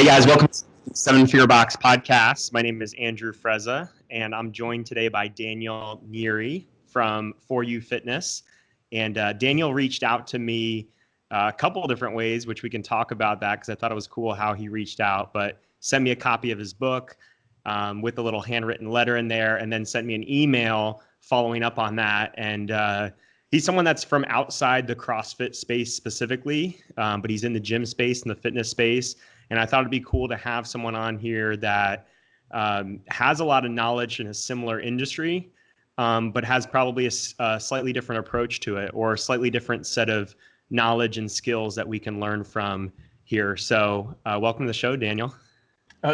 guys, welcome to the Seven Figure Box podcast. My name is Andrew Frezza, and I'm joined today by Daniel Nyiri from For You Fitness. And Daniel reached out to me a couple of different ways, which we can talk about that because I thought it was cool how he reached out, but sent me a copy of his book with a little handwritten letter in there, and then sent me an email following up on that. And he's someone that's from outside the CrossFit space specifically, but he's in the gym space and the fitness space. And I thought it'd be cool to have someone on here that has a lot of knowledge in a similar industry, but has probably a slightly different approach to it, or a slightly different set of knowledge and skills that we can learn from here. So welcome to the show, Daniel.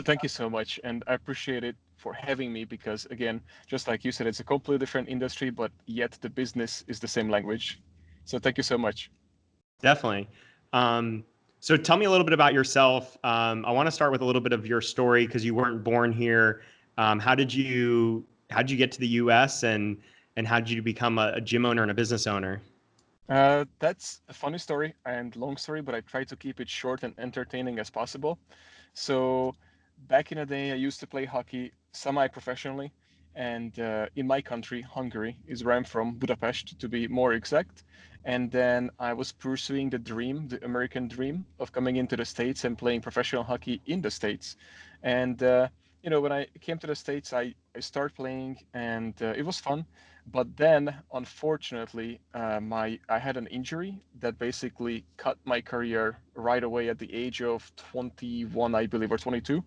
Thank you so much. And I appreciate it for having me because, again, just like you said, it's a completely different industry, but yet the business is the same language. So thank you so much. Definitely. So tell me a little bit about yourself. I want to start with a little bit of your story because you weren't born here. How did you get to the U.S. and how did you become a gym owner and a business owner? That's a funny story and long story, but I try to keep it short and entertaining as possible. So back in the day, I used to play hockey semi-professionally, and in my country, Hungary, is where I'm from, Budapest to be more exact. And then I was pursuing the dream, the American dream of coming into the States and playing professional hockey in the States. And when I came to the States, I started playing, and it was fun. But then, unfortunately, I had an injury that basically cut my career right away at the age of 21, I believe, or 22.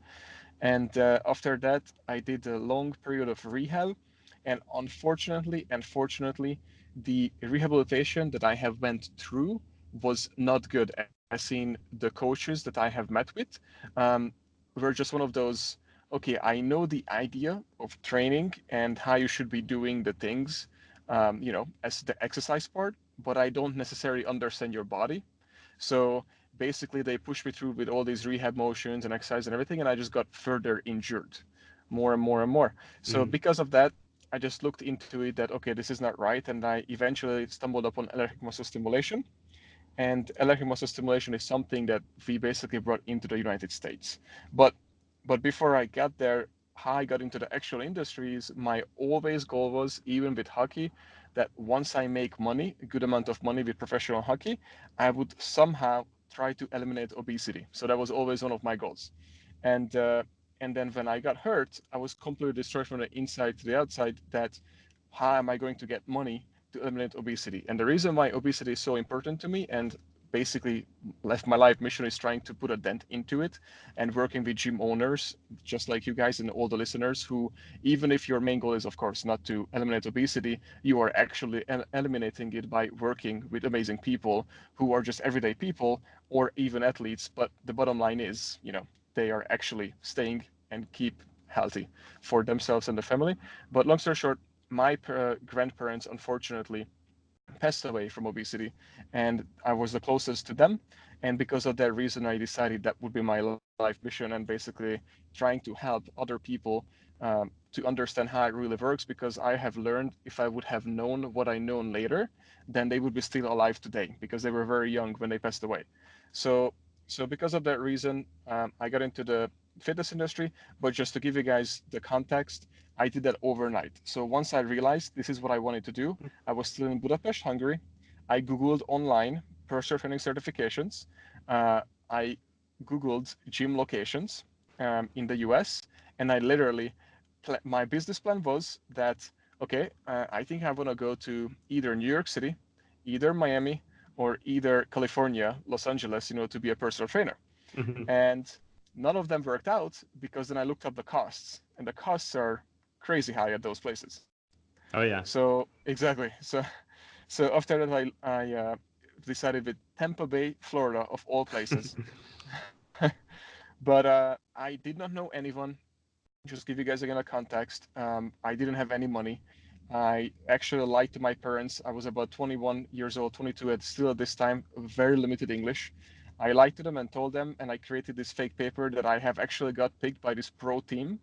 And after that, I did a long period of rehab. And unfortunately, and fortunately, the rehabilitation that I have went through was not good. I've seen the coaches that I have met with were just one of those, okay, I know the idea of training and how you should be doing the things, as the exercise part, but I don't necessarily understand your body. So basically, they pushed me through with all these rehab motions and exercise and everything, and I just got further injured more and more and more. So Mm-hmm. because of that, I just looked into it that, okay, this is not right. And I eventually stumbled upon electric muscle stimulation. And electric muscle stimulation is something that we basically brought into the United States. But before I got there, how I got into the actual industries, my always goal was, even with hockey, that once I make money, a good amount of money with professional hockey, I would somehow try to eliminate obesity. So that was always one of my goals. And and then when I got hurt, I was completely destroyed from the inside to the outside. That how am I going to get money to eliminate obesity? And the reason why obesity is so important to me, and basically left my life mission, is trying to put a dent into it and working with gym owners just like you guys and all the listeners who, even if your main goal is of course not to eliminate obesity, you are actually eliminating it by working with amazing people who are just everyday people or even athletes. But the bottom line is, they are actually staying and keep healthy for themselves and the family. But long story short, my grandparents unfortunately passed away from obesity, and I was the closest to them. And because of that reason, I decided that would be my life mission, and basically trying to help other people to understand how it really works. Because I have learned, if I would have known what I known later, then they would be still alive today because they were very young when they passed away. So, because of that reason, I got into the fitness industry. But just to give you guys the context, I did that overnight. So once I realized this is what I wanted to do, I was still in Budapest, Hungary. I Googled online personal training certifications. I Googled gym locations in the US, and I literally, my business plan was that, okay, I think I want to go to either New York City, either Miami, or either California, Los Angeles, to be a personal trainer. Mm-hmm. And none of them worked out because then I looked up the costs, and the costs are crazy high at those places. Oh yeah. So exactly. So after that, I decided with Tampa Bay, Florida, of all places. But I did not know anyone. Just give you guys again a context. I didn't have any money. I actually lied to my parents. I was about 21 years old, 22 at still at this time, very limited English. I lied to them and told them, and I created this fake paper that I have actually got picked by this pro team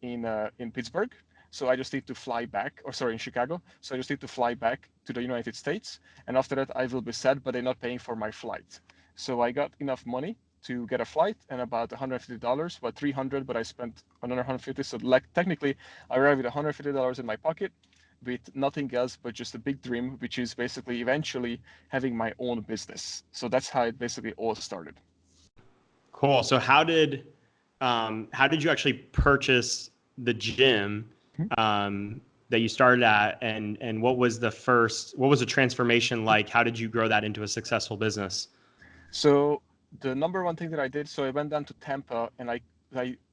in Pittsburgh. So I just need to fly back, or sorry, in Chicago. So I just need to fly back to the United States, and after that I will be set, but they're not paying for my flight. So I got enough money to get a flight and about $150, about 300, but I spent another 150. So like technically, I arrived with $150 in my pocket with nothing else but just a big dream, which is basically eventually having my own business. So that's how it basically all started. Cool. So how did you actually purchase the gym that you started at, and what was the transformation like? How did you grow that into a successful business? So the number one thing that I did, so I went down to Tampa and I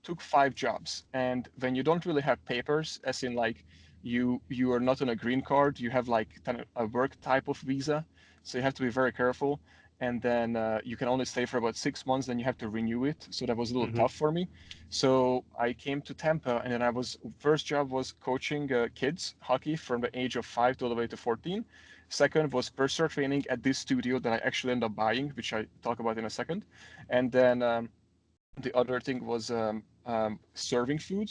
took 5 jobs. And when you don't really have papers, as in like you are not on a green card, you have like kind of a work type of visa, so you have to be very careful. And then you can only stay for about 6 months, then you have to renew it. So that was a little Mm-hmm. tough for me. So I came to Tampa, and then first job was coaching kids hockey from the age of 5 to all the way to 14. Second was personal training at this studio that I actually ended up buying, which I talk about in a second. And then the other thing was serving food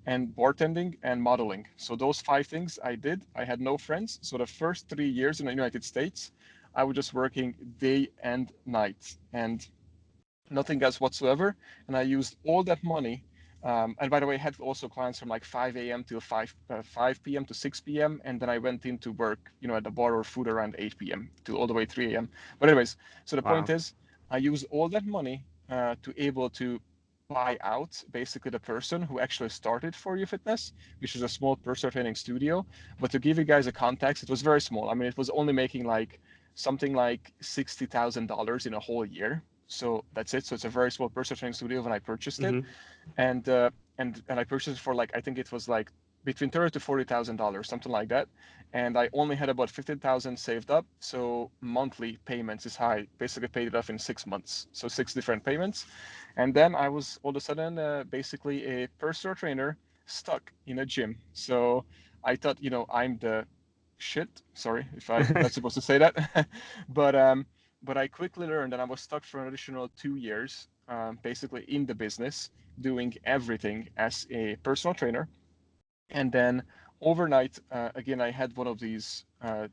and bartending and modeling. So those 5 things I did. I had no friends. So the first 3 years in the United States, I was just working day and night and nothing else whatsoever. And I used all that money. And by the way, I had also clients from like 5 a.m. till 5 p.m. to 6 p.m. And then I went into work, at the bar or food around 8 p.m. to all the way 3 a.m. But anyways, so the point Wow. is, I used all that money to able to buy out basically the person who actually started For You Fitness, which is a small personal training studio. But to give you guys a context, it was very small. I mean, it was only making like something like $60,000 in a whole year. So that's it. So it's a very small personal training studio when I purchased it, Mm-hmm. and I purchased it for like I think it was like between $30,000 to $40,000, something like that. And I only had about 15,000 saved up. So monthly payments is high. Basically paid it off in 6 months. So 6 different payments, and then I was all of a sudden basically a personal trainer stuck in a gym. So I thought, I'm the shit. Sorry if I'm not supposed to say that, but I quickly learned that I was stuck for an additional 2 years, basically in the business, doing everything as a personal trainer. And then overnight, again, I had one of these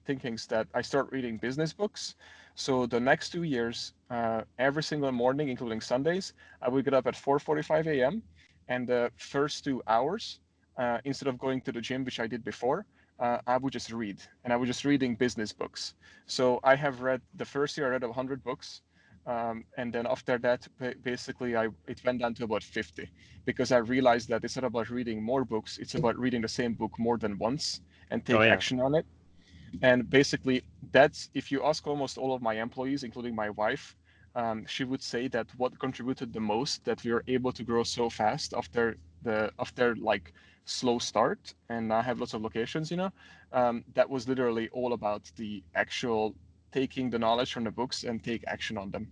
thinkings that I start reading business books. So the next 2 years, every single morning, including Sundays, I would get up at 4:45 a.m. And the first 2 hours, instead of going to the gym, which I did before, I would just read, and I was just reading business books. So I have read the first year I read 100 books, and then after that, basically, it went down to about 50 because I realized that it's not about reading more books; it's about reading the same book more than once and Oh take yeah. action on it. And basically, that's if you ask almost all of my employees, including my wife, she would say that what contributed the most that we were able to grow so fast after like slow start and now have lots of locations, that was literally all about the actual taking the knowledge from the books and take action on them.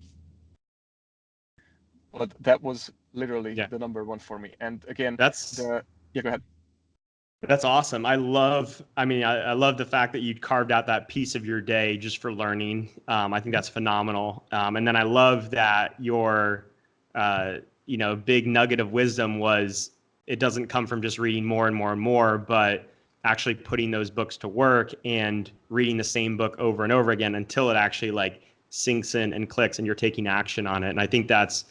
But that was literally Yeah. the number one for me. And again, That's yeah, go ahead. That's awesome. I love the fact that you carved out that piece of your day just for learning. I think that's phenomenal. And then I love that your, big nugget of wisdom was it doesn't come from just reading more and more and more, but actually putting those books to work and reading the same book over and over again until it actually like sinks in and clicks and you're taking action on it. And I think that's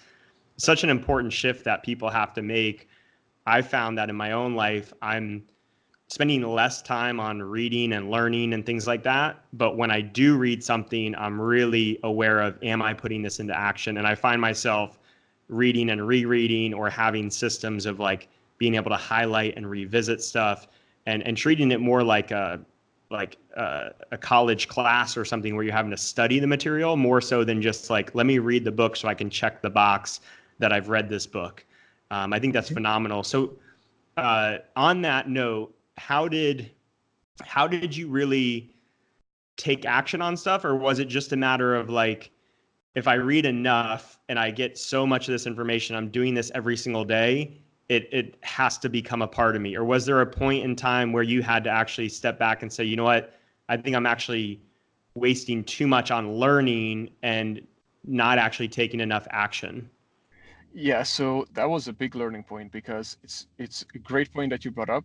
such an important shift that people have to make. I found that in my own life, I'm spending less time on reading and learning and things like that. But when I do read something, I'm really aware of, am I putting this into action? And I find myself reading and rereading or having systems of like being able to highlight and revisit stuff and treating it more like a college class or something where you're having to study the material more so than just like, let me read the book so I can check the box that I've read this book. I think that's phenomenal. So on that note, how did you really take action on stuff, or was it just a matter of like, if I read enough and I get so much of this information, I'm doing this every single day, it has to become a part of me? Or was there a point in time where you had to actually step back and say, you know what, I think I'm actually wasting too much on learning and not actually taking enough action? Yeah, so that was a big learning point because it's a great point that you brought up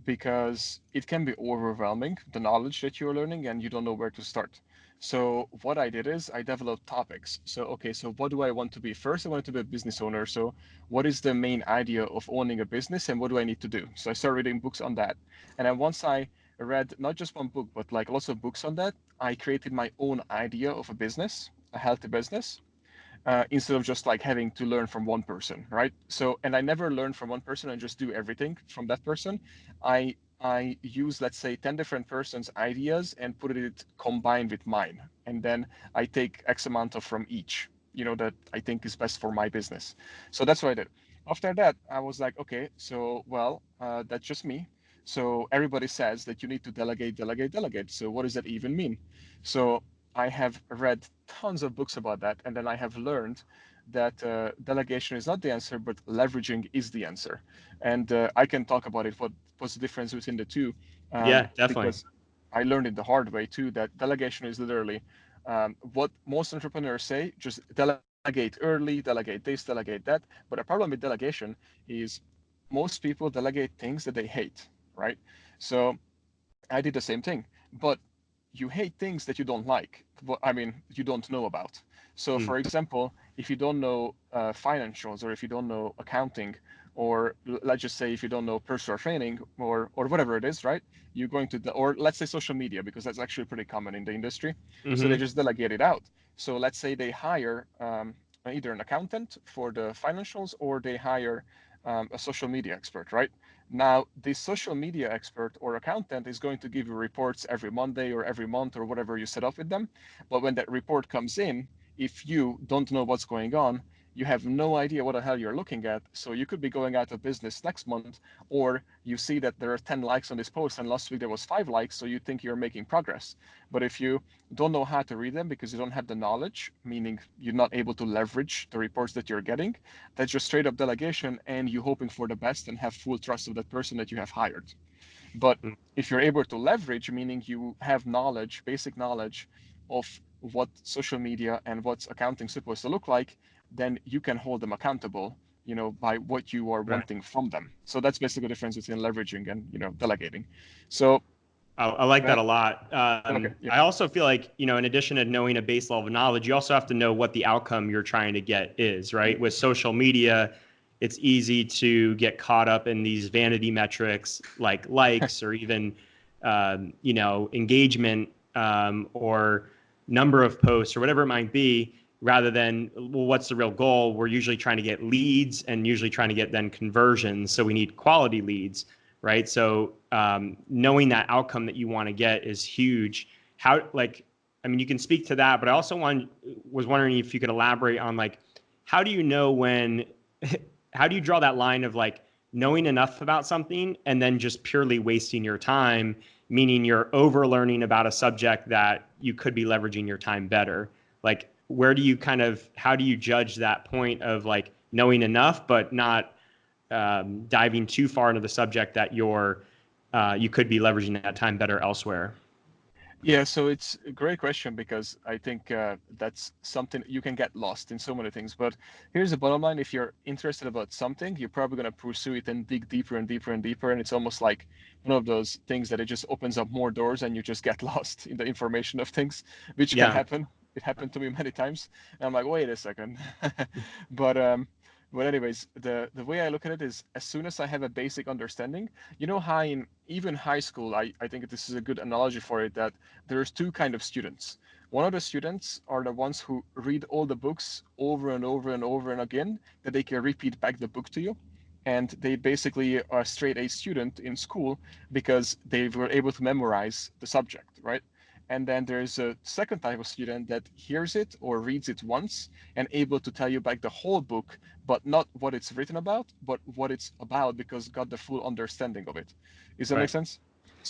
because it can be overwhelming, the knowledge that you're learning, and you don't know where to start. So what I did is I developed topics. So, okay, so what do I want to be? First, I wanted to be a business owner. So what is the main idea of owning a business and what do I need to do? So I started reading books on that. And then once I read not just one book, but like lots of books on that, I created my own idea of a business, a healthy business, instead of just like having to learn from one person, right? So, and I never learn from one person and just do everything from that person. I use, let's say, 10 different persons' ideas and put it combined with mine, and then I take X amount of from each, that I think is best for my business. So that's what I did. After that, I was like, okay, so well, that's just me. So everybody says that you need to delegate, delegate, delegate. So what does that even mean? So I have read tons of books about that, and then I have learned that delegation is not the answer, but leveraging is the answer. And I can talk about it. What's the difference between the two? Yeah, definitely. Because I learned it the hard way too. That delegation is literally what most entrepreneurs say: just delegate early, delegate this, delegate that. But the problem with delegation is most people delegate things that they hate, right? So I did the same thing, but you hate things that you don't like. I mean, you don't know about. So, Mm. for example, if you don't know financials, or if you don't know accounting, or let's just say if you don't know personal training, or whatever it is, right? You're going to, or let's say social media, because that's actually pretty common in the industry. So they Hmm. just delegate it out. So let's say they hire either an accountant for the financials, or they hire a social media expert, right? Now, this social media expert or accountant is going to give you reports every Monday or every month or whatever you set up with them. But when that report comes in, if you don't know what's going on, you have no idea what the hell you're looking at. So you could be going out of business next month, or you see that there are 10 likes on this post and last week there was 5 likes, so you think you're making progress. But if you don't know how to read them because you don't have the knowledge, meaning you're not able to leverage the reports that you're getting, that's just straight up delegation, and you hoping for the best and have full trust of that person that you have hired. But if you're able to leverage, meaning you have knowledge, basic knowledge of what social media and what's accounting supposed to look like, then you can hold them accountable, by what you are Right. wanting from them. So that's basically the difference between leveraging and, delegating. So I like that that, a lot. okay, yeah. I also feel like, in addition to knowing a base level of knowledge, you also have to know what the outcome you're trying to get is, right? With social media, it's easy to get caught up in these vanity metrics like likes or even, engagement, or number of posts or whatever it might be, rather than, well, what's the real goal? We're usually trying to get leads and usually trying to get then conversions. So we need quality leads, right? So knowing that outcome that you want to get is huge. How, like, I mean, you can speak to that, but I also was wondering if you could elaborate on, like, how do you know when, how do you draw that line of, like, knowing enough about something and then just purely wasting your time, meaning you're over learning about a subject that you could be leveraging your time better? Like, where do you kind of, how do you judge that point of, like, knowing enough but not diving too far into the subject that you could be leveraging that time better elsewhere? Yeah, so it's a great question because I think that's something you can get lost in so many things. But here's the bottom line: if you're interested about something, you're probably going to pursue it and dig deeper and deeper and deeper. And it's almost like one of those things that it just opens up more doors and you just get lost in the information of things, which can Yeah. happen. It happened to me many times. And I'm like, wait a second. But anyways, the way I look at it is as soon as I have a basic understanding, how in even high school, I think this is a good analogy for it, that there's two kind of students. One of the students are the ones who read all the books over and over and over and again, that they can repeat back the book to you. And they basically are a straight A student in school because they were able to memorize the subject, right? And then there's a second type of student that hears it or reads it once and able to tell you back the whole book, but not what it's written about, but what it's about because got the full understanding of it. Does that make Right. sense?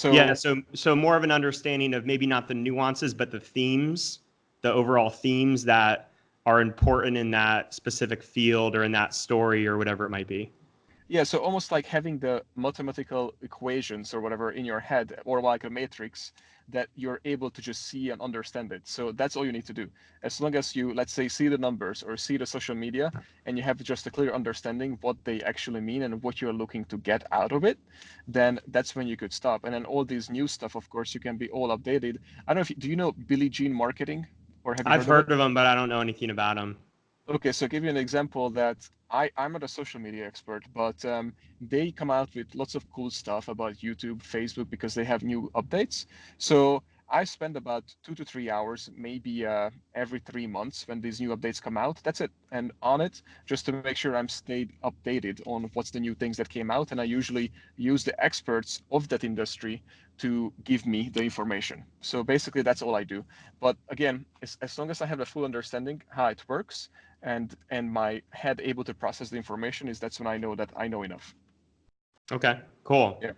Yeah. So So more of an understanding of maybe not the nuances, but the themes, the overall themes that are important in that specific field or in that story or whatever it might be. yeah, so almost like having the mathematical equations or whatever in your head, or like a matrix that you're able to just see and understand it. So that's all you need to do. As long as you, let's say, see the numbers or see the social media and you have just a clear understanding what they actually mean and what you're looking to get out of it, then that's when you could stop. And then all these new stuff, of course, you can be all updated. I don't know if do you know Billie Jean marketing, or have you I've heard of it? heard of them, but I don't know anything about them. Okay, so give you an example that I'm not a social media expert, but they come out with lots of cool stuff about YouTube, Facebook, because they have new updates. So I spend about 2 to 3 hours, maybe every 3 months when these new updates come out. That's it. And on it, just to make sure I'm stayed updated on what's the new things that came out. And I usually use the experts of that industry to give me the information. So basically, that's all I do. But again, as long as I have a full understanding how it works, and my head able to process the information, is that's when I know that I know enough. Okay, cool. Yeah.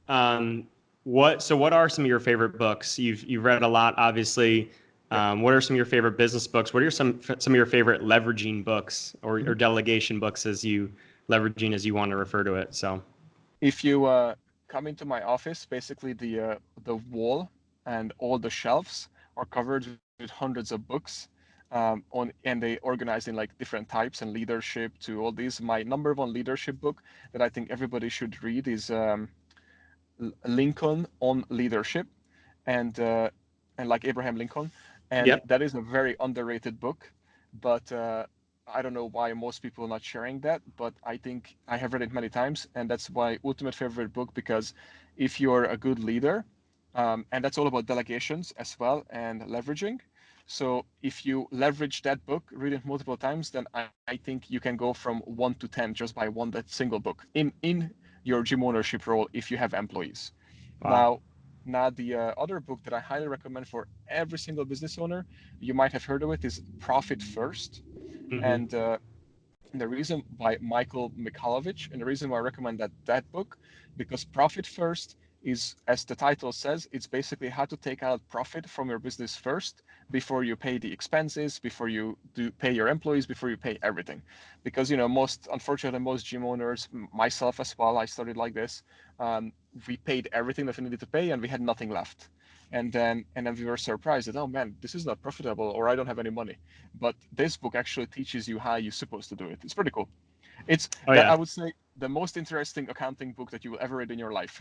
Um, what are some of your favorite books? You've read a lot, obviously. Yeah. What are some of your favorite business books? What are some of your favorite leveraging books or Mhm. delegation books as you leveraging as you want to refer to it? So If you come into my office, basically the wall and all the shelves are covered with hundreds of books, and they organize in like different types and leadership to all these. My number one leadership book that I think everybody should read is Lincoln on Leadership, and like Abraham Lincoln, and yep. that is a very underrated book. But I don't know why most people are not sharing that, but I think I have read it many times, and that's my ultimate favorite book, because if you're a good leader, and that's all about delegations as well and leveraging. So if you leverage that book, read it multiple times, then I think you can go from 1 to 10 just by one that single book in your gym ownership role if you have employees. Wow. Now, the other book that I highly recommend for every single business owner, you might have heard of it, is Profit First. Hmm. And the reason by Michael Mikhailovich, and the reason why I recommend that book, because Profit First is, as the title says, it's basically how to take out profit from your business first before you pay the expenses, before you do pay your employees, before you pay everything. Because unfortunately, most gym owners, myself as well, I started like this. We paid everything that we needed to pay, and we had nothing left. And then we were surprised that, oh man, this is not profitable, or I don't have any money. But this book actually teaches you how you're supposed to do it. It's pretty cool. It's Oh that, yeah. I would say, the most interesting accounting book that you will ever read in your life.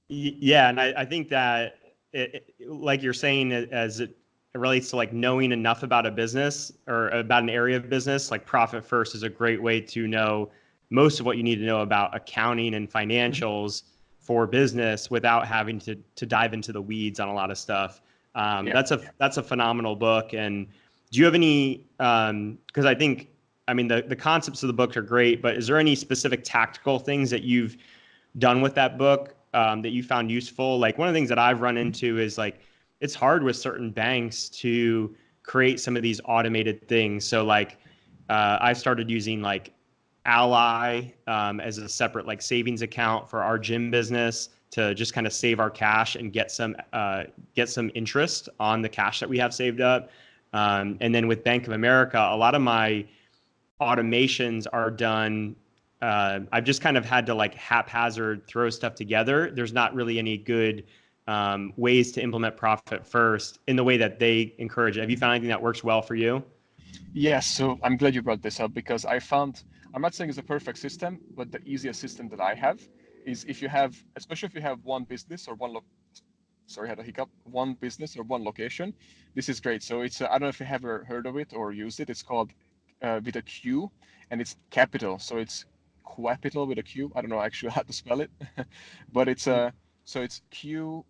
Yeah, and I think that like you're saying, as it relates to like knowing enough about a business or about an area of business, like Profit First is a great way to know most of what you need to know about accounting and financials for business without having to dive into the weeds on a lot of stuff. Yeah. That's a phenomenal book. And do you have any? Because I think, I mean, the concepts of the book are great, but is there any specific tactical things that you've done with that book that you found useful? Like one of the things that I've run into is like it's hard with certain banks to create some of these automated things. So like I started using like Ally as a separate like savings account for our gym business to just kind of save our cash and get some interest on the cash that we have saved up. And then with Bank of America, a lot of my automations are done. I've just kind of had to like haphazard throw stuff together. There's not really any good ways to implement Profit First in the way that they encourage it. Have you found anything that works well for you? Yes, so I'm glad you brought this up, because I'm not saying it's a perfect system, but the easiest system that I have is, if you have, especially if you have one business or sorry, I had a hiccup, one business or one location, this is great. So it's, I don't know if you have ever heard of it or used it. It's called with a Q, and it's capital. So it's capital with a Q. I don't know actually how to spell it, but it's so it's QAPATAL,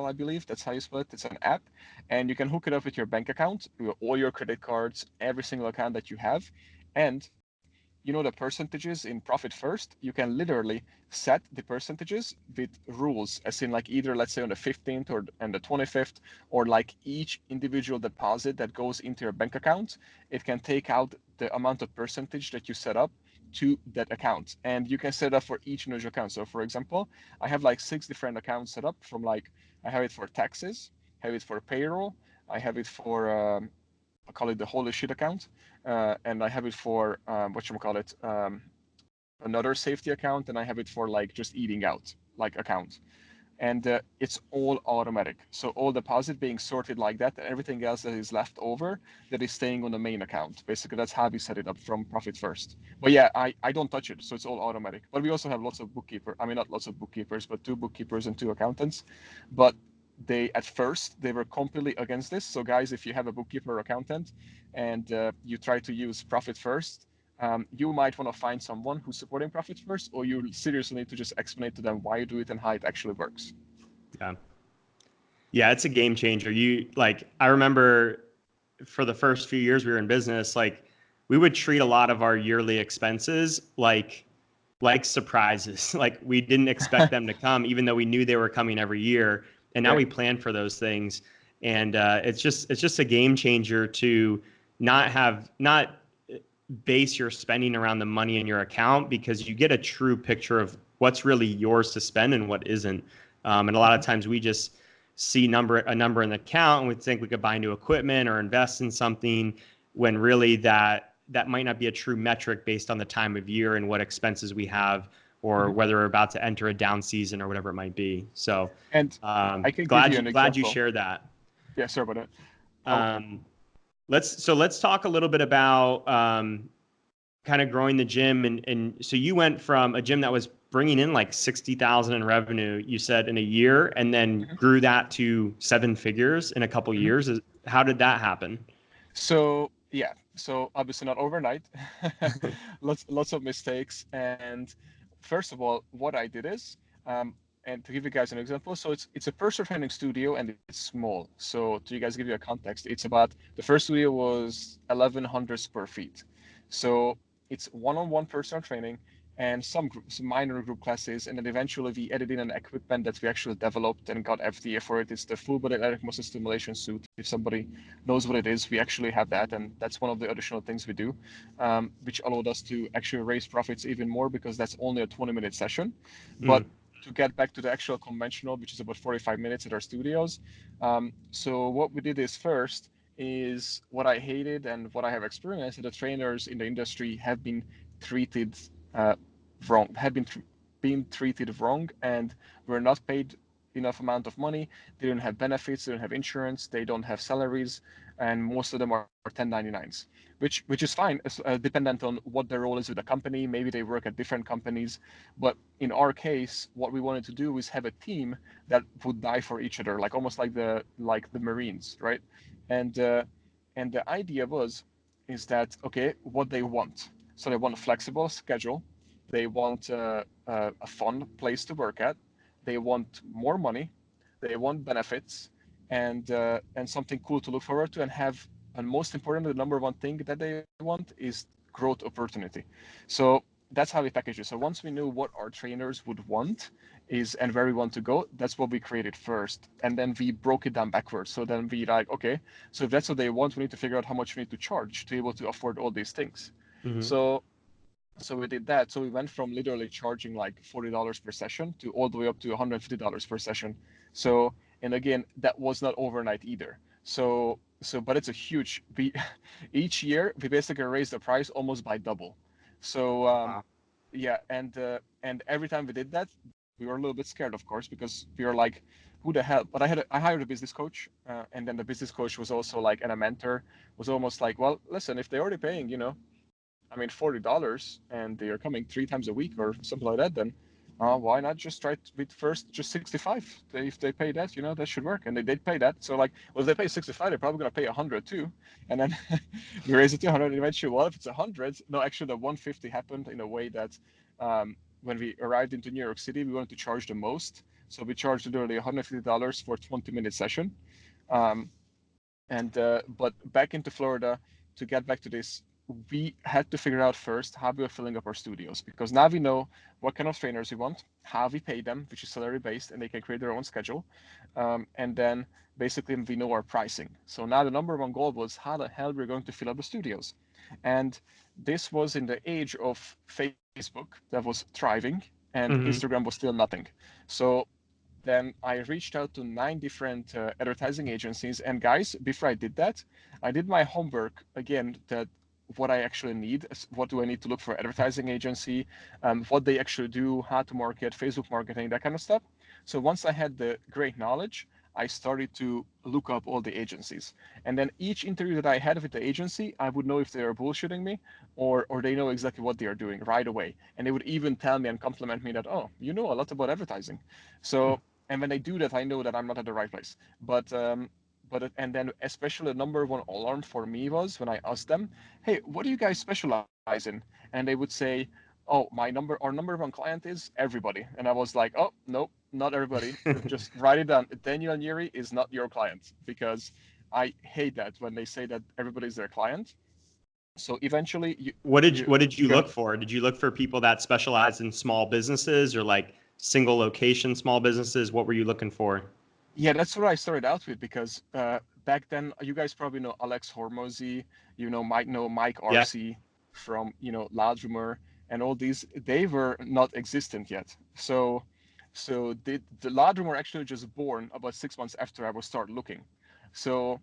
I believe. That's how you spell it. It's an app, and you can hook it up with your bank account, all your credit cards, every single account that you have, and the percentages in Profit First, you can literally set the percentages with rules, as in like either, let's say, on the 15th or and the 25th, or like each individual deposit that goes into your bank account, it can take out the amount of percentage that you set up to that account. And you can set up for each individual account. So for example, I have like 6 different accounts set up, from like, I have it for taxes, I have it for payroll, I have it for I call it the holy shit account, and I have it for what you call it, another safety account, and I have it for like just eating out like account. and it's all automatic. So all deposit being sorted like that, and everything else that is left over that is staying on the main account. Basically, that's how we set it up from Profit First. But yeah, I don't touch it, so it's all automatic. But we also have lots of bookkeepers. I mean, not lots of bookkeepers, but 2 bookkeepers and 2 accountants. But they at first they were completely against this. So guys, if you have a bookkeeper or accountant and you try to use Profit First, you might want to find someone who's supporting Profit First, or you seriously need to just explain to them why you do it and how it actually works. Yeah. Yeah, it's a game changer. I remember for the first few years we were in business, like we would treat a lot of our yearly expenses like surprises. Like we didn't expect them to come, even though we knew they were coming every year. And now Yeah. we plan for those things. And it's just a game changer to not base your spending around the money in your account, because you get a true picture of what's really yours to spend and what isn't. And a lot of times we just see a number in the account and we think we could buy new equipment or invest in something, when really that might not be a true metric based on the time of year and what expenses we have, or whether we're about to enter a down season or whatever it might be. So And I can give you an glad you example. shared that. Yeah, sorry about that. Let's talk a little bit about kind of growing the gym, and so you went from a gym that was bringing in like 60,000 in revenue, you said, in a year, and then grew that to 7 figures in a couple years. How did that happen? So yeah, so obviously not overnight. Lots of mistakes. And first of all, what I did is, and to give you guys an example, so it's a personal training studio and it's small. So to you guys give you a context, it's about, the first studio was 1,100 square feet. So it's one-on-one personal training and some minor group classes, and then eventually we added in an equipment that we actually developed and got FDA for it. It's the full body electric muscle stimulation suit. If somebody knows what it is, we actually have that, and that's one of the additional things we do, which allowed us to actually raise profits even more, because that's only a 20-minute session. But to get back to the actual conventional, which is about 45 minutes at our studios, so what we did is, first is what I hated and what I have experienced, that the trainers in the industry have been treated wrong, have been treated wrong, and were not paid enough amount of money. They don't have benefits, they don't have insurance, they don't have salaries, and most of them are 1099s, which is fine, dependent on what their role is with the company. Maybe they work at different companies, but in our case, what we wanted to do is have a team that would die for each other, like almost like the Marines, right? And the idea is that, okay, what they want. So they want a flexible schedule. They want a fun place to work at. They want more money. They want benefits, and something cool to look forward to, and have. And most importantly, the number one thing that they want is growth opportunity. So that's how we package it. So once we knew what our trainers would want is and where we want to go, that's what we created first, and then we broke it down backwards. So then we like, okay, so if that's what they want, we need to figure out how much we need to charge to be able to afford all these things. So we did that. So we went from literally charging like $40 per session to all the way up to $150 per session. So, and again, that was not overnight either. But it's a huge. Each year we basically raised the price almost by double. So Wow. yeah, and every time we did that, we were a little bit scared, of course, because we were like, who the hell? But I hired a business coach, and then the business coach was also like, and a mentor was almost like, well, listen, if they're already paying, I mean, $40, and they are coming 3 times a week or something like that, then why not just try with first just 65? If they pay that, that should work. And they did pay that. So like, well, if they pay 65, they're probably gonna pay 100 too. And then we raise it to 100. And eventually, well, if it's 100, no, actually, the 150 happened in a way that when we arrived into New York City, we wanted to charge the most. So we charged literally $150 for a 20-minute session. But back into Florida, to get back to this, we had to figure out first how we are filling up our studios, because now we know what kind of trainers we want, how we pay them, which is salary based, and they can create their own schedule. And then basically we know our pricing. So now the number one goal was how the hell we're going to fill up the studios. And this was in the age of Facebook that was thriving, and Instagram was still nothing. So then I reached out to 9 different advertising agencies. And guys, before I did that, I did my homework again, that what I actually need, what do I need to look for advertising agency, what they actually do, how to market, Facebook marketing, that kind of stuff. So once I had the great knowledge, I started to look up all the agencies. And then each interview that I had with the agency, I would know if they are bullshitting me or they know exactly what they are doing right away. And they would even tell me and compliment me that, oh, you know a lot about advertising. So, and when they do that, I know that I'm not at the right place. And then especially the number one alarm for me was when I asked them, hey, what do you guys specialize in? And they would say, oh, our number one client is everybody. And I was like, oh, nope, not everybody. Just write it down. Daniel Nyiri is not your client, because I hate that when they say that everybody's their client. So eventually What did you go look ahead. for? Did you look for people that specialize in small businesses or like single location small businesses? What were you looking for? Yeah, that's what I started out with, because back then you guys probably know Alex Hormozy, might know Mike Yeah. RC from Loud Rumor, and all these. They were not existent yet. So the Loud Rumor actually just born about 6 months after I was start looking. So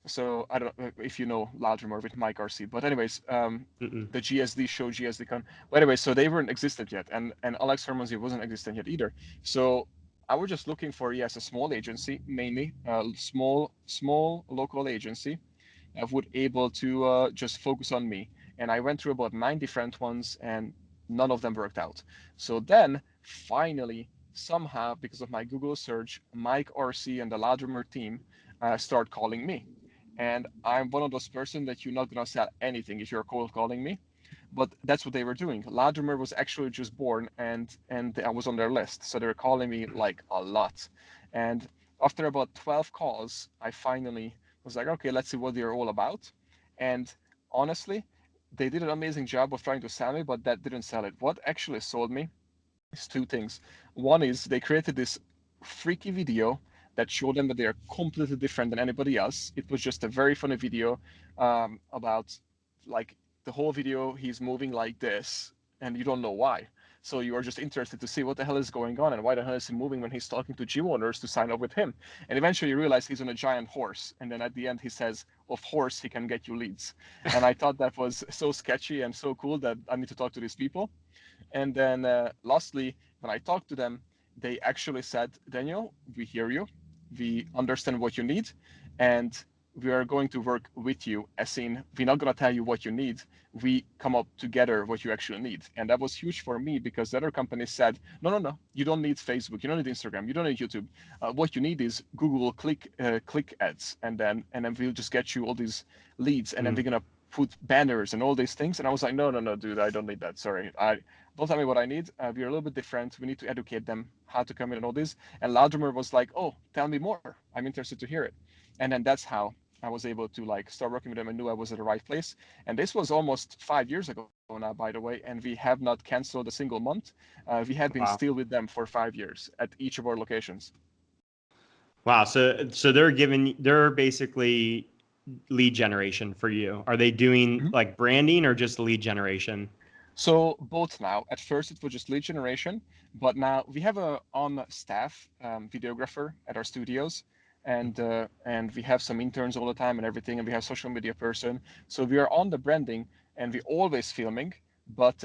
so I don't know if you know Loud Rumor with Mike RC, but anyways, Mm-mm. the GSD show, GSD Con. But anyway, so they weren't existent yet, and Alex Hormozy wasn't existent yet either. So I was just looking for, yes, a small agency, mainly small local agency that would able to just focus on me. And I went through about 9 different ones, and none of them worked out. So then finally, somehow, because of my Google search, Mike RC and the Ladrimer team start calling me. And I'm one of those person that you're not gonna sell anything if you're cold calling me, but that's what they were doing. Latimer was actually just born, and I was on their list, so they were calling me like a lot. And after about 12 calls, I finally was like, okay, let's see what they're all about. And honestly, they did an amazing job of trying to sell me, but that didn't sell it. What actually sold me is two things. One is they created this freaky video that showed them that they are completely different than anybody else. It was just a very funny video about, like, the whole video he's moving like this, and you don't know why. So you are just interested to see what the hell is going on and why the hell is he moving when he's talking to gym owners to sign up with him. And eventually you realize he's on a giant horse. And then at the end he says, of course he can get you leads. And I thought that was so sketchy and so cool that I need to talk to these people. And then lastly, when I talked to them, they actually said, Daniel, we hear you, we understand what you need, and we are going to work with you. As in, we're not going to tell you what you need. We come up together what you actually need. And that was huge for me, because the other companies said, no, no, no, you don't need Facebook, you don't need Instagram, you don't need YouTube. What you need is Google click ads, and then we'll just get you all these leads, and then we're gonna put banners and all these things. And I was like, no, no, no, dude, I don't need that. Sorry, I don't tell me what I need. We're a little bit different. We need to educate them how to come in and all this. And Loudermer was like, oh, tell me more. I'm interested to hear it. And then that's how I was able to like start working with them and knew I was at the right place. And this was almost 5 years ago now, by the way. And we have not canceled a single month. We have been Wow. still with them for 5 years at each of our locations. Wow. So they're basically lead generation for you. Are they doing Mhm. like branding or just lead generation? So both now. At first, it was just lead generation, but now we have a on staff videographer at our studios, and we have some interns all the time and everything, and we have social media person. So we are on the branding, and we always filming, but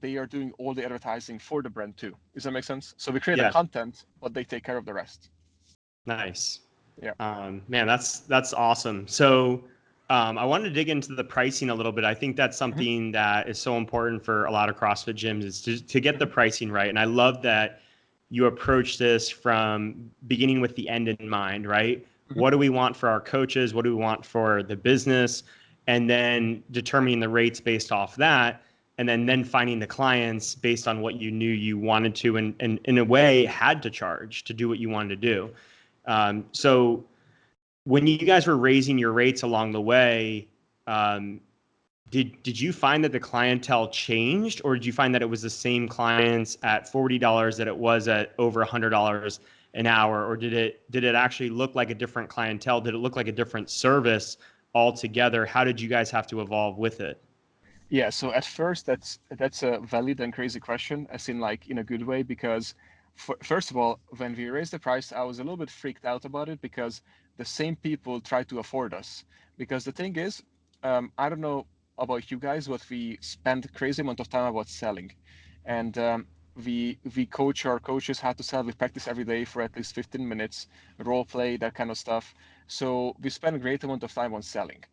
they are doing all the advertising for the brand too. Does that make sense? So we create the Yeah. content, but they take care of the rest. Nice. Yeah. Man, that's awesome. So, I wanted to dig into the pricing a little bit. I think that's Mhm. something that is so important for a lot of CrossFit gyms is to get the Mhm. pricing right. And I love that you approach this from beginning with the end in mind, right? Mhm. What do we want for our coaches? What do we want for the business? And then determining the rates based off that. And then finding the clients based on what you knew you wanted to and in a way had to charge to do what you wanted to do. So when you guys were raising your rates along the way, um, did you find that the clientele changed, or did you find that it was the same clients at $40 that it was at over $100 an hour, or did it actually look like a different clientele? Did it look like a different service altogether? How did you guys have to evolve with it? Yeah, so at first that's a valid and crazy question, as in like in a good way, because first of all, when we raised the price, I was a little bit freaked out about it because the same people try to afford us. Because the thing is, I don't know about you guys, but we spend crazy amount of time about selling, and we coach our coaches how to sell. We practice every day for at least 15 minutes, role play, that kind of stuff. So we spend a great amount of time on selling.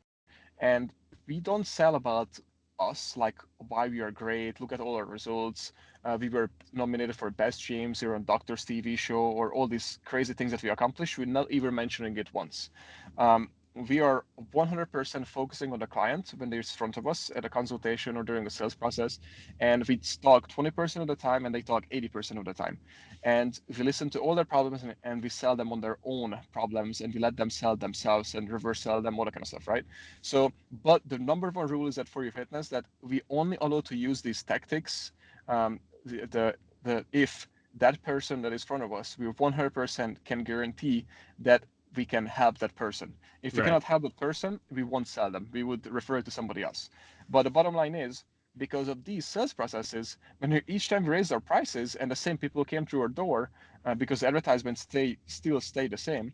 And we don't sell about us, like why we are great, look at all our results. We were nominated for best gyms, we were on Doctor's TV show, or all these crazy things that we accomplished. We're not even mentioning it once. We are 100% focusing on the client when they're in front of us at a consultation or during the sales process. And we talk 20% of the time and they talk 80% of the time. And we listen to all their problems and we sell them on their own problems and we let them sell themselves and reverse sell them, all that kind of stuff, right? So, but the number one rule is that for your fitness, that we only allow to use these tactics. The if that person that is in front of us, we 100% can guarantee that we can help that person. If we Right. cannot help that person, we won't sell them. We would refer it to somebody else. But the bottom line is, because of these sales processes, when we, each time we raised our prices and the same people came through our door, because advertisements still stay the same,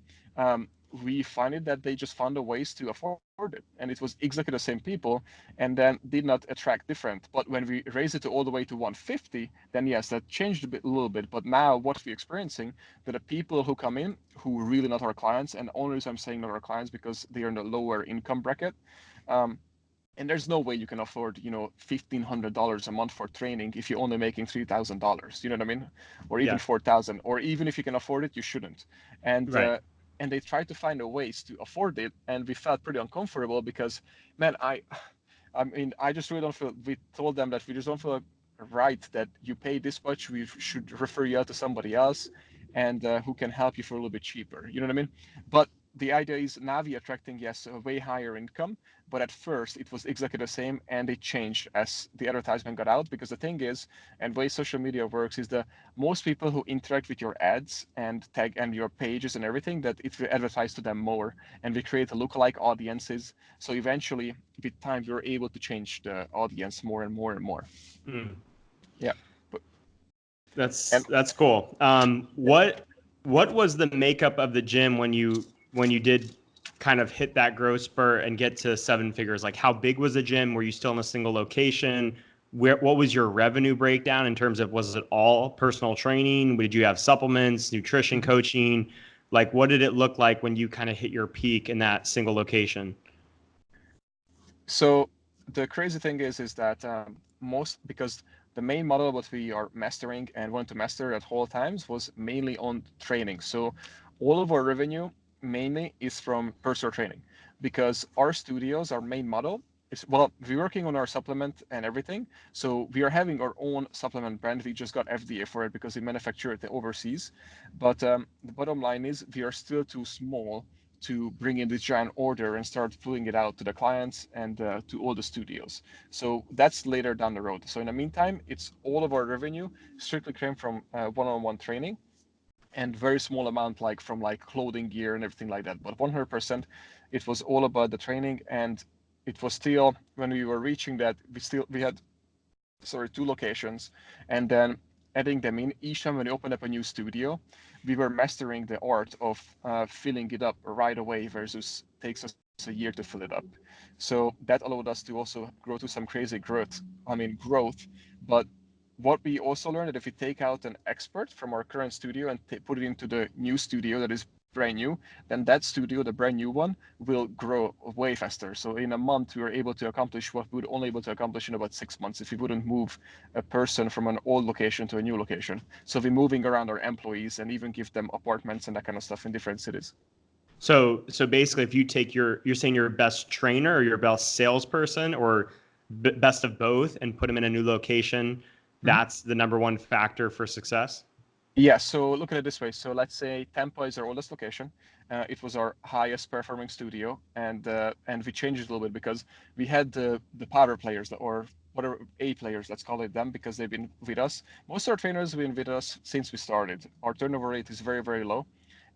we find it that they just found a ways to afford it, and it was exactly the same people, and then did not attract different. But when we raised it to all the way to 150, then yes, that changed a little bit. But now what we're experiencing, that the people who come in who really not our clients, and the only reason I'm saying not our clients because they are in the lower income bracket. Um, and there's no way you can afford, $1,500 a month for training if you're only making $3,000. You know what I mean? Or even Yeah. 4,000. Or even if you can afford it, you shouldn't. And Right. and they try to find a ways to afford it, and we felt pretty uncomfortable because, man, I mean, I just really don't feel. We told them that we just don't feel right that you pay this much. We should refer you out to somebody else, and who can help you for a little bit cheaper. You know what I mean? But the idea is now we attracting, yes, a way higher income, but at first it was exactly the same, and it changed as the advertisement got out. Because the thing is, and way social media works is the most people who interact with your ads and tag and your pages and everything, that it will advertise to them more, and we create a lookalike audiences. So eventually, with time, we were able to change the audience more and more and more. Mm. Yeah, but, That's and that's cool. What was the makeup of the gym when you did kind of hit that growth spurt and get to seven figures? Like, how big was the gym? Were you still in a single location? What was your revenue breakdown in terms of, was it all personal training? Did you have supplements, nutrition coaching? Like, what did it look like when you kind of hit your peak in that single location? So the crazy thing is that most, because the main model what we are mastering and want to master at all times was mainly on training. So all of our revenue mainly is from personal training, because our studios, our main model is, well, we're working on our supplement and everything. So we are having our own supplement brand. We just got FDA for it because we manufacture it overseas. But the bottom line is we are still too small to bring in this giant order and start pulling it out to the clients and to all the studios. So that's later down the road. So in the meantime, it's all of our revenue strictly came from one-on-one training, and very small amount like from like clothing gear and everything like that. But 100%, it was all about the training. And it was still, when we were reaching that, we had, sorry, two locations, and then adding them in each time when we opened up a new studio, we were mastering the art of filling it up right away versus takes us a year to fill it up. So that allowed us to also grow to some crazy growth. But what we also learned that if we take out an expert from our current studio and put it into the new studio that is brand new, then that studio, the brand new one, will grow way faster. So in a month, we were able to accomplish what we would only able to accomplish in about 6 months if we wouldn't move a person from an old location to a new location. So we're moving around our employees and even give them apartments and that kind of stuff in different cities. So basically, if you take you're saying your best trainer or your best salesperson or best of both and put them in a new location, that's the number one factor for success. Yeah, so look at it this way. So let's say Tampa is our oldest location. It was our highest performing studio, and we changed it a little bit because we had the power players, or whatever, A players, let's call it them, because they've been with us. Most of our trainers have been with us since we started. Our turnover rate is very, very low,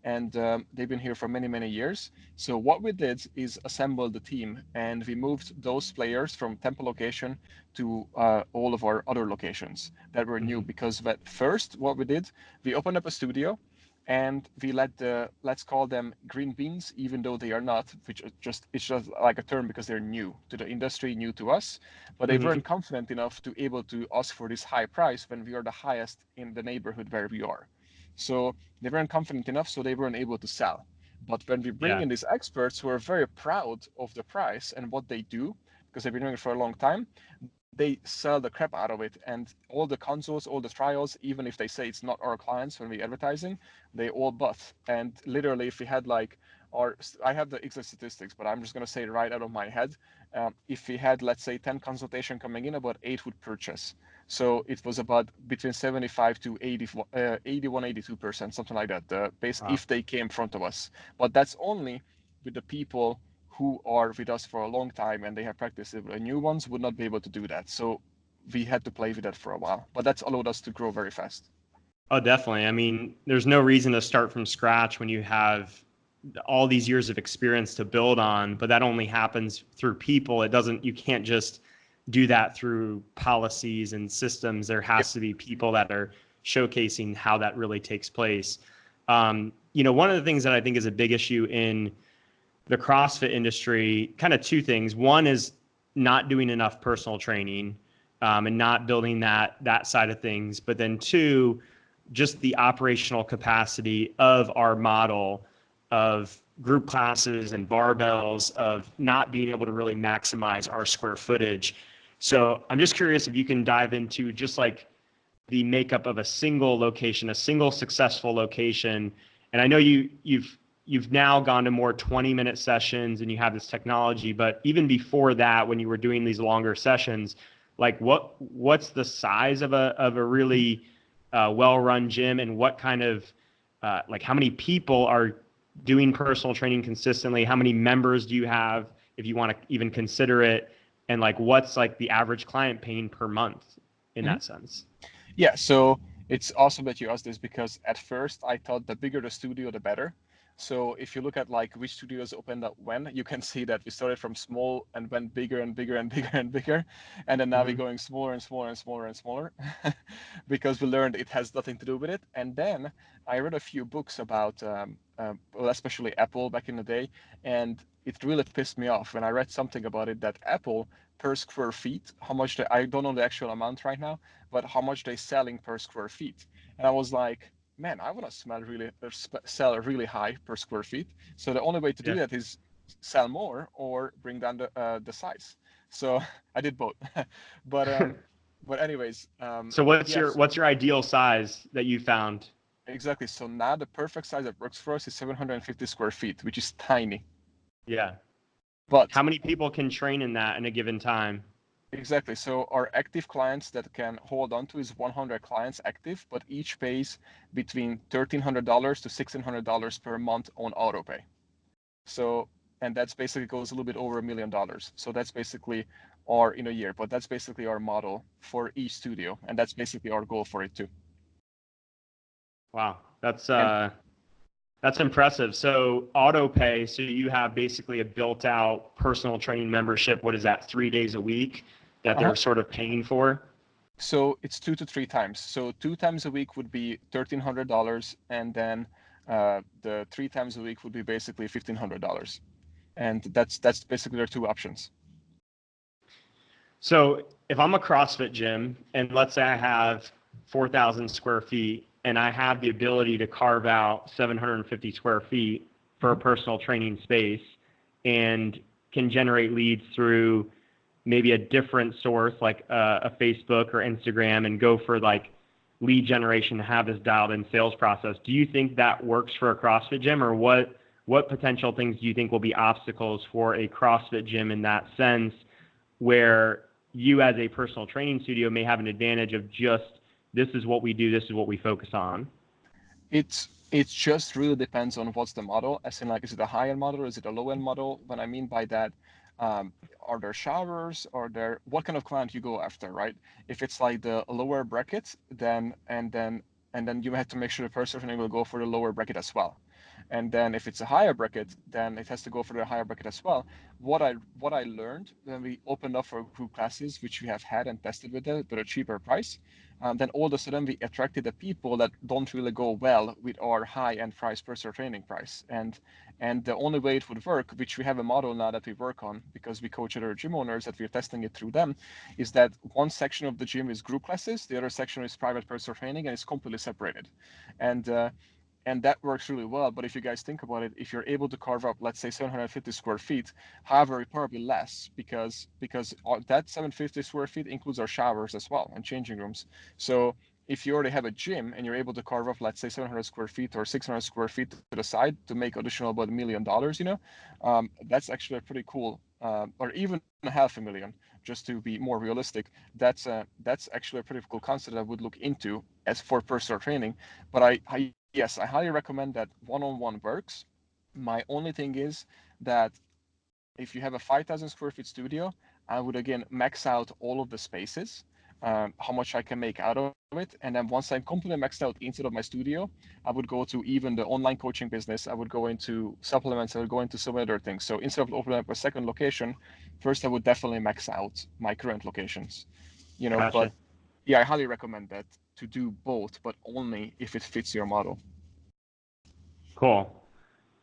and they've been here for many, many years. So what we did is assemble the team, and we moved those players from Tampa location to all of our other locations that were new. Mm-hmm. Because at first, what we did, we opened up a studio, and we let let's call them green beans, even though they are not, which it's just like a term because they're new to the industry, new to us, but they Hmm. weren't confident enough to able to ask for this high price when we are the highest in the neighborhood where we are. So they weren't confident enough, so they weren't able to sell. But when we bring Yeah. in these experts who are very proud of the price and what they do, because they've been doing it for a long time, they sell the crap out of it. And all the consoles, all the trials, even if they say it's not our clients when we're advertising, they all bust. And literally, if we had like I have the exact statistics, but I'm just going to say it right out of my head. If we had, let's say, 10 consultation coming in, about 8 would purchase. So it was about between 75 to 80, 81, 82%, something like that, the base, Wow. if they came in front of us. But that's only with the people who are with us for a long time and they have practiced it. The new ones would not be able to do that. So we had to play with that for a while, but that's allowed us to grow very fast. Oh, definitely. I mean, there's no reason to start from scratch when you have all these years of experience to build on, but that only happens through people. It doesn't, you can't just do that through policies and systems. There Yep. has to be people that are showcasing how that really takes place. One of the things that I think is a big issue in the CrossFit industry, kind of two things. One is not doing enough personal training, and not building that side of things. But then two, just the operational capacity of our model of group classes and barbells, of not being able to really maximize our square footage. So I'm just curious if you can dive into just like the makeup of a single location, a single successful location. And I know you've now gone to more 20-minute sessions and you have this technology, but even before that, when you were doing these longer sessions, like what's the size of a really well-run gym, and what kind of like how many people are doing personal training consistently? How many members do you have, if you want to even consider it? And like what's like the average client paying per month in Mm-hmm. that sense? Yeah, so it's awesome that you asked this because at first I thought the bigger the studio, the better. So if you look at like which studios opened up when, you can see that we started from small and went bigger and bigger and bigger and bigger, and then now we're Mm-hmm. going smaller and smaller and smaller and smaller, because we learned it has nothing to do with it. And then I read a few books about, well, especially Apple back in the day, and it really pissed me off when I read something about it that Apple per square feet, how much I don't know the actual amount right now, but how much they selling per square feet. And I was like, man, I want to sell really high per square feet. So the only way to do Yeah. that is sell more or bring down the size. So I did both. but but anyways, So yes, what's your ideal size that you found? exactly. So now the perfect size that works for us is 750 square feet, which is tiny. Yeah. But How many people can train in that in a given time? exactly. So our active clients that can hold on to is 100 clients active, but each pays between $1,300 to $1,600 per month on autopay. So, and that's basically goes a little bit over $1 million. So that's basically our in a year, but that's basically our model for each studio, and that's basically our goal for it too. Wow. And That's impressive. So auto pay, so you have basically a built out personal training membership. What is that, 3 days a week that uh-huh. they're sort of paying for? So it's 2 to 3 times. So 2 times a week would be $1,300, and then the 3 times a week would be basically $1,500, and that's basically their two options. So if I'm a CrossFit gym and let's say I have 4,000 square feet and I have the ability to carve out 750 square feet for a Mhm. personal training space and can generate leads through maybe a different source like a Facebook or Instagram, and go for like lead generation to have this dialed in sales process. Do you think that works for a CrossFit gym, or what potential things do you think will be obstacles for a CrossFit gym in that sense, where you as a personal training studio may have an advantage of just, this is what we do, this is what we focus on? It just really depends on what's the model. As in, like, is it a high end model or is it a low end model? What I mean by that, are there showers? Or there what kind of client you go after, right? If it's like the lower bracket, then and then you have to make sure the person will go for the lower bracket as well. And then if it's a higher bracket, then it has to go for the higher bracket as well. What I learned when we opened up for group classes, which we have had and tested with it, but a cheaper price, then all of a sudden we attracted the people that don't really go well with our high-end price personal training price. And the only way it would work, which we have a model now that we work on because we coach other gym owners that we're testing it through them, is that one section of the gym is group classes, the other section is private personal training, and it's completely separated. And and that works really well. But if you guys think about it, if you're able to carve up, let's say 750 square feet, however, probably less because that 750 square feet includes our showers as well and changing rooms. So if you already have a gym and you're able to carve up, let's say 700 square feet or 600 square feet to the side to make additional about $1 million, that's actually a pretty cool, or even $500,000, just to be more realistic. That's actually a pretty cool concept I would look into as for personal training. But yes, I highly recommend that one-on-one works. My only thing is that if you have a 5,000 square feet studio, I would again max out all of the spaces, how much I can make out of it. And then once I'm completely maxed out inside of my studio, I would go to even the online coaching business. I would go into supplements. I would go into some other things. So instead of opening up a second location, first I would definitely max out my current locations, but Gotcha. yeah, I highly recommend that to do both, but only if it fits your model. Cool.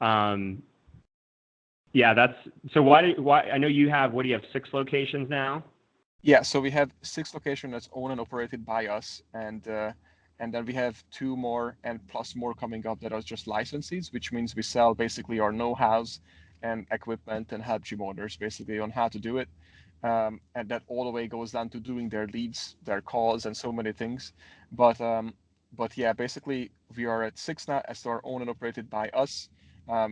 Um, yeah, that's so. Why? I know you have. What do you have? 6 locations now. Yeah, so we have 6 locations that's owned and operated by us, and then we have 2 more and plus more coming up that are just licenses, which means we sell basically our know-hows and equipment and help gym owners basically on how to do it. And that all the way goes down to doing their leads, their calls, and so many things. But yeah, basically we are at 6 now as are owned and operated by us,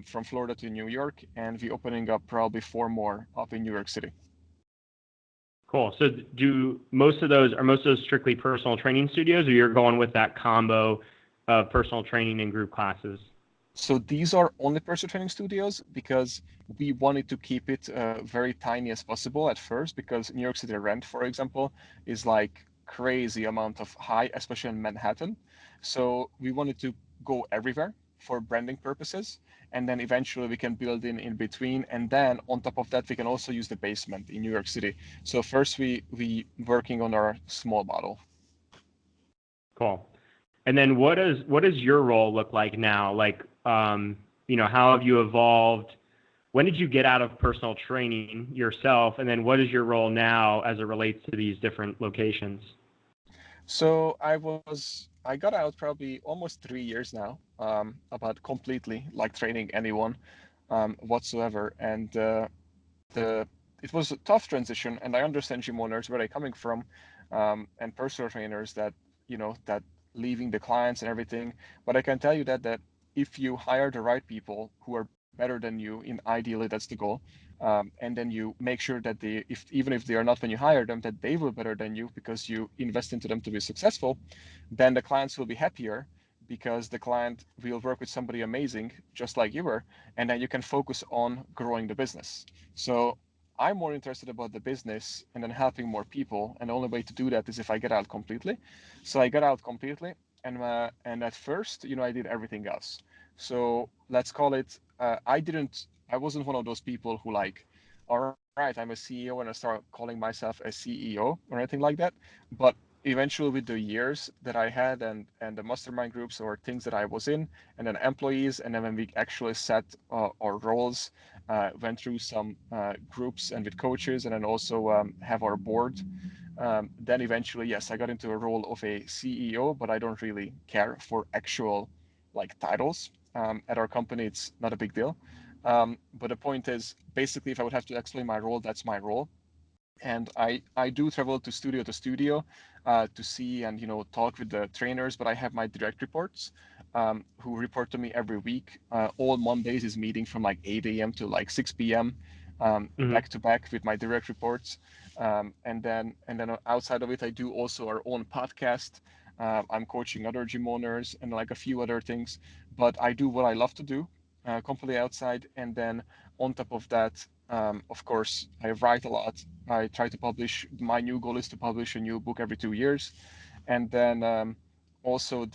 from Florida to New York, and we're opening up probably 4 more up in New York City. Cool. So most of those strictly personal training studios, or you're going with that combo of personal training and group classes? So these are only personal training studios because we wanted to keep it very tiny as possible at first, because New York City rent, for example, is like crazy amount of high, especially in Manhattan. So we wanted to go everywhere for branding purposes, and then eventually we can build in between, and then on top of that we can also use the basement in New York City. So first we working on our small model. Cool. And then what does your role look like now? Like, how have you evolved? When did you get out of personal training yourself? And then what is your role now as it relates to these different locations? So I got out probably almost 3 years now, about completely like training anyone, whatsoever. And the it was a tough transition, and I understand gym owners where they're coming from, and personal trainers that leaving the clients and everything. But I can tell you that if you hire the right people who are better than you, in ideally that's the goal, and then you make sure that even if they are not when you hire them, that they will better than you because you invest into them to be successful, then the clients will be happier because the client will work with somebody amazing, just like you were, and then you can focus on growing the business. So I'm more interested about the business and then helping more people, and the only way to do that is if I get out completely. So I got out completely, and at first, I did everything else. So let's call it, I wasn't one of those people who like, all right, I'm a CEO and I start calling myself a CEO or anything like that. But eventually, with the years that I had and the mastermind groups or things that I was in, and then employees, and then when we actually set our roles, went through some groups and with coaches, and then also have our board. Then eventually, yes, I got into a role of a CEO, but I don't really care for actual like titles. At our company, it's not a big deal. But the point is, basically, if I would have to explain my role, that's my role. And I do travel to studio to see and talk with the trainers, but I have my direct reports, who report to me every week. All Mondays is meeting from like 8 a.m. to like 6 p.m. Mm-hmm. Back to back with my direct reports. And then outside of it, I do also our own podcast. I'm coaching other gym owners and like a few other things, but I do what I love to do, completely outside. And then on top of that, of course, I write a lot. I try to publish. My new goal is to publish a new book every 2 years, and then also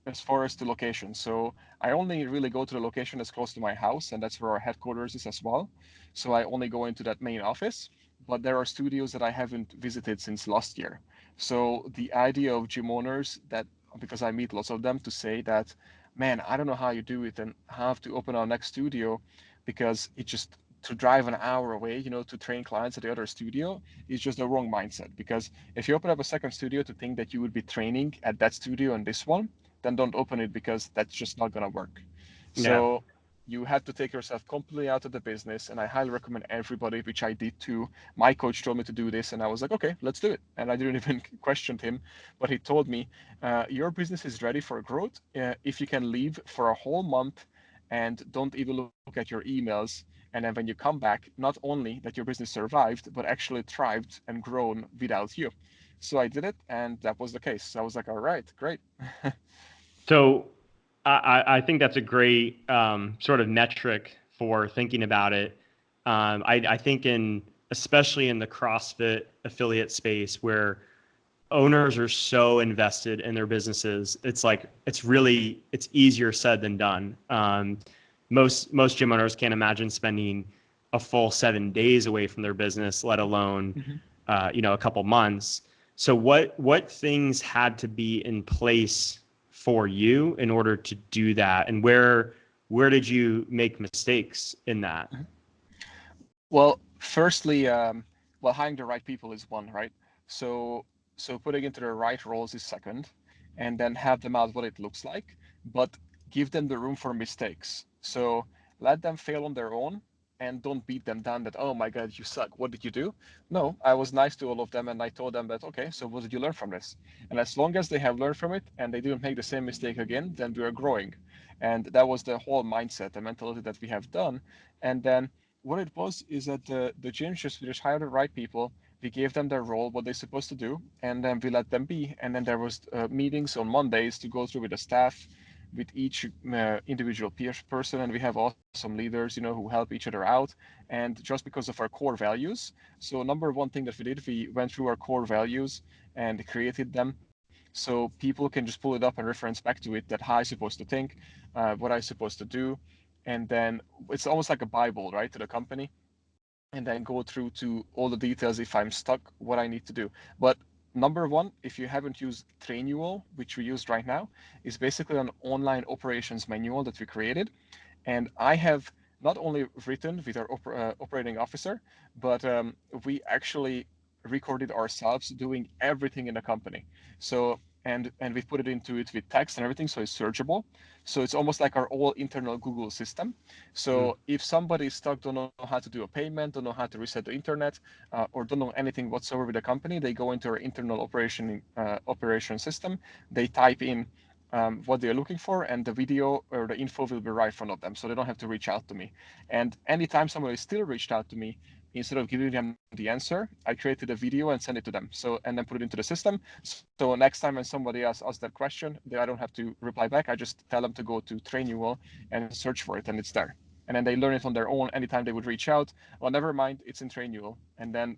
as far as the location. So I only really go to the location that's close to my house, and that's where our headquarters is as well. So I only go into that main office, but there are studios that I haven't visited since last year. So the idea of gym owners that, because I meet lots of them, to say that, man, I don't know how you do it and have to open our next studio because it just to drive an hour away, to train clients at the other studio is just the wrong mindset. Because if you open up a second studio to think that you would be training at that studio and this one, then don't open it because that's just not going to work. Yeah. So you have to take yourself completely out of the business. And I highly recommend everybody, which I did too. My coach told me to do this, and I was like, okay, let's do it. And I didn't even question him, but he told me, your business is ready for growth if you can leave for a whole month and don't even look at your emails. And then when you come back, not only that your business survived, but actually thrived and grown without you. So I did it, and that was the case. So I was like, all right, great. So I think that's a great sort of metric for thinking about it. I think especially in the CrossFit affiliate space where owners are so invested in their businesses, it's easier said than done. Most gym owners can't imagine spending a full 7 days away from their business, let alone Mhm. a couple months. So what things had to be in place for you in order to do that, and where did you make mistakes in that? Well, firstly, well, hiring the right people is one, right? So, so putting into the right roles is second, and then have them out what it looks like, but give them the room for mistakes. So let them fail on their own, and don't beat them down that, oh my God, you suck. What did you do? No, I was nice to all of them, and I told them that, okay, so what did you learn from this? And as long as they have learned from it and they didn't make the same mistake again, then we are growing. And that was the whole mindset, the mentality that we have done. And then what it was is that the gym just hired the right people. We gave them their role, what they're supposed to do, and then we let them be. And then there was meetings on Mondays to go through with the staff, with each individual person, and we have awesome leaders, who help each other out. And just because of our core values. So number one thing that we did, we went through our core values and created them so people can just pull it up and reference back to it, that how I'm supposed to think, what I'm supposed to do, and then it's almost like a Bible, right, to the company, and then go through to all the details if I'm stuck, what I need to do. But number one, if you haven't used Trainual, which we used right now, is basically an online operations manual that we created. And I have not only written with our operating officer, but we actually recorded ourselves doing everything in the company. So and we put it into it with text and everything, so it's searchable. So it's almost like our all internal Google system. Mm. So if somebody is stuck, don't know how to do a payment, don't know how to reset the internet, or don't know anything whatsoever with the company, they go into our internal operation system. They type in what they're looking for, and the video or the info will be right in front of them, so they don't have to reach out to me. And anytime somebody still reached out to me, instead of giving them the answer, I created a video and sent it to them. So and then put it into the system. So next time when somebody else asks that question, I don't have to reply back. I just tell them to go to Trainual and search for it, and it's there. And then they learn it on their own anytime they would reach out. Well, never mind, it's in Trainual. And then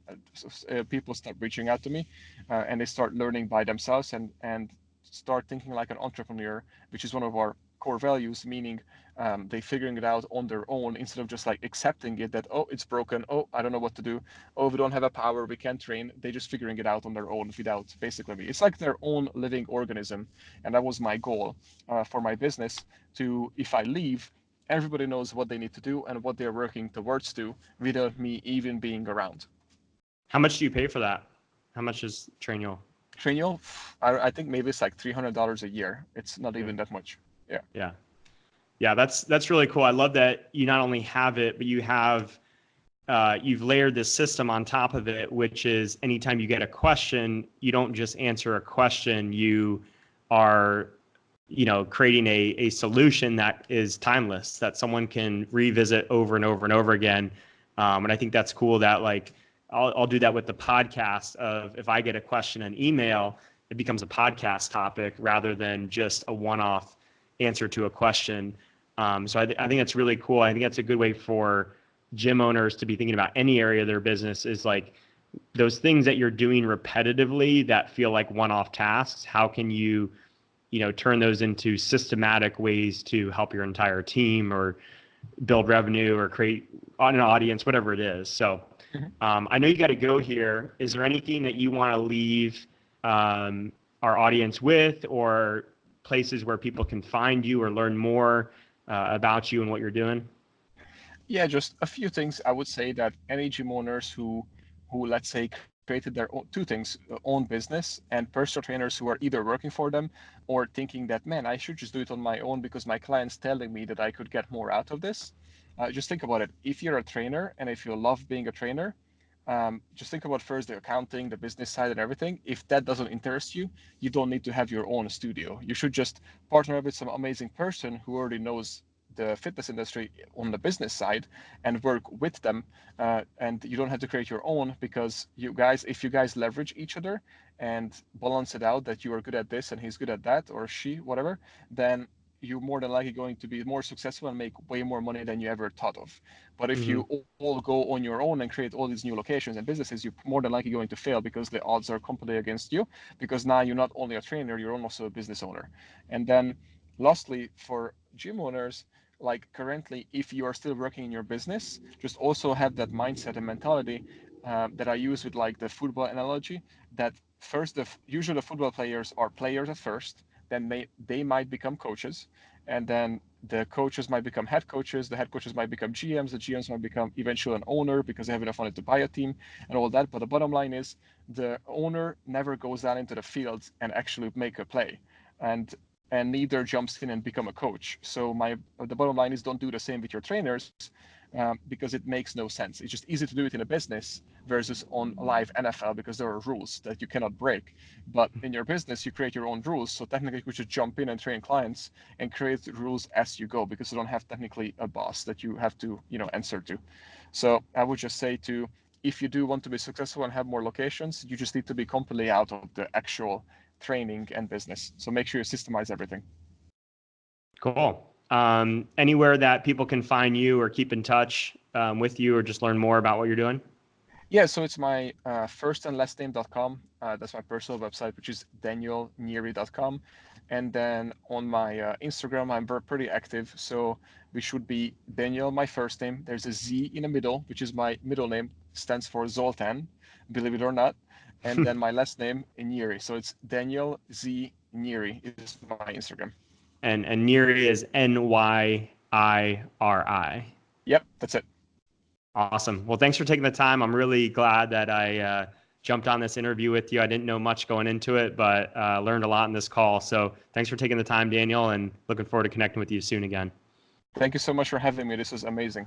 people start reaching out to me, and they start learning by themselves and start thinking like an entrepreneur, which is one of our core values, meaning they figuring it out on their own instead of just like accepting it that, oh, it's broken, oh, I don't know what to do, oh, we don't have a power, we can't train. They just figuring it out on their own without basically me. It's like their own living organism. And that was my goal for my business, to, if I leave, everybody knows what they need to do and what they're working towards to without me even being around. How much do you pay for that? How much is Trainual? Training, I think maybe it's like $300 a year. It's not Yeah. even that much. Yeah. Yeah. Yeah, that's really cool. I love that you not only have it, but you've layered this system on top of it, which is anytime you get a question, you don't just answer a question, you are, creating a solution that is timeless, that someone can revisit over and over and over again. And I think that's cool that like, I'll do that with the podcast of if I get a question in email, it becomes a podcast topic rather than just a one-off answer to a question. So I think that's really cool. I think that's a good way for gym owners to be thinking about any area of their business, is like those things that you're doing repetitively that feel like one-off tasks. How can you turn those into systematic ways to help your entire team or build revenue or create an audience, whatever it is. So I know you got to go here. Is there anything that you want to leave our audience with, or places where people can find you or learn more about you and what you're doing? Yeah, just a few things. I would say that any gym owners who let's say created their own two things, own business, and personal trainers who are either working for them or thinking that, man, I should just do it on my own because my client's telling me that I could get more out of this. Just think about it. If you're a trainer and if you love being a trainer, just think about first the accounting, the business side, and everything. If that doesn't interest you, you don't need to have your own studio. You should just partner up with some amazing person who already knows the fitness industry on the business side and work with them. And you don't have to create your own, because if you guys leverage each other and balance it out, that you are good at this and he's good at that, or she, whatever, then you're more than likely going to be more successful and make way more money than you ever thought of. But if you all go on your own and create all these new locations and businesses, you're more than likely going to fail, because the odds are completely against you, because now you're not only a trainer, you're also a business owner. And then lastly, for gym owners, like currently, if you are still working in your business, just also have that mindset and mentality that I use with like the football analogy, that first usually the football players are players at first, then they might become coaches, and then the coaches might become head coaches, the head coaches might become GMs, the GMs might become eventually an owner because they have enough money to buy a team and all that. But the bottom line is, the owner never goes down into the field and actually make a play, and neither jumps in and become a coach. So the bottom line is, don't do the same with your trainers, because it makes no sense. It's just easy to do it in a business versus on live NFL, because there are rules that you cannot break. But in your business, you create your own rules. So technically, you should jump in and train clients and create the rules as you go, because you don't have technically a boss that you have to, answer to. So I would just say if you do want to be successful and have more locations, you just need to be completely out of the actual training and business. So make sure you systemize everything. Cool. Anywhere that people can find you or keep in touch with you, or just learn more about what you're doing? Yeah, so it's my first and last name.com. That's my personal website, which is danielnyiri.com. And then on my Instagram, I'm pretty active. So we should be Daniel, my first name. There's a Z in the middle, which is my middle name, stands for Zoltan, believe it or not. And then my last name, Nyiri. So it's Daniel Z Nyiri is my Instagram. And Nyiri is Nyiri. Yep, that's it. Awesome. Well, thanks for taking the time. I'm really glad that I jumped on this interview with you. I didn't know much going into it, but learned a lot in this call. So thanks for taking the time, Daniel, and looking forward to connecting with you soon again. Thank you so much for having me. This was amazing.